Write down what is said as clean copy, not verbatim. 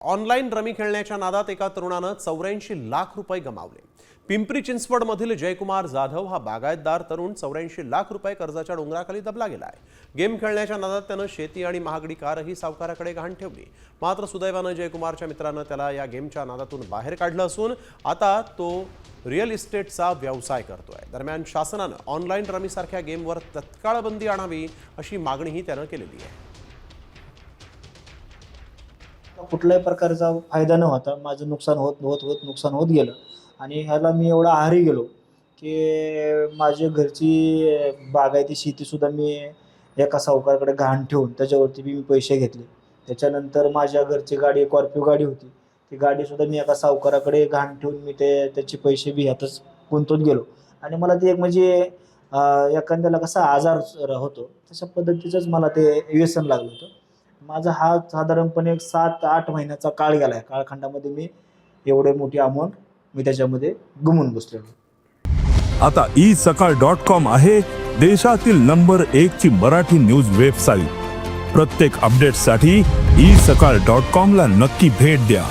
Online rummy खेळण्याच्या नादात एका तरुणानं 84 लाख रुपये गमावले। पिंपरी चिंचवडमधील जयकुमार जाधव हा बागायतदार तरुण 84 लाख रुपये कर्जाच्या डोंगराखाली दबला गेलाय। गेम खेळण्याच्या नादात त्यानं शेती आणि महागडी कारही सावकाराकडे गहाण ठेवली। मात्र सुदैवानं जयकुमारच्या मित्रानं त्याला या गेमच्या नादातून बाहेर काढलं असून आता तो रिअल इस्टेटचा व्यवसाय करतोय। दरम्यान शासनानं ऑनलाईन रमीसारख्या गेमवर तत्काळ बंदी आणावी अशी मागणीही त्यानं केलेली आहे। कुठल्याही प्रकारचा फायदा न होता माझं नुकसान होत गेलं आणि ह्याला मी एवढा आहारी गेलो की माझ्या घरची बागायती शेतीसुद्धा मी एका सावकाराकडे गहाण ठेवून त्याच्यावरती मी पैसे घेतले। त्याच्यानंतर माझ्या घरची गाडी स्कॉर्पिओ गाडी होती, ती गाडीसुद्धा मी एका सावकाराकडे गहाण ठेवून मी त्याचे पैसे बी ह्यातच गुंतवून गेलो आणि मला ते एक म्हणजे एखाद्याला कसा आजार होतो तशा पद्धतीचंच मला ते व्यसन लागलं होतं। माझा हा साधारणपणे 7-8 महिन्याचा काळ गेला आहे। काळखंडामध्ये मी एवढे मोठी अमाऊंट मी त्याच्यामध्ये गुमून बसलेलो। आता isakal.com आहे देशातील नंबर 1 ची मराठी न्यूज वेबसाईट। प्रत्येक अपडेटसाठी isakal.com ला नक्की भेट द्या।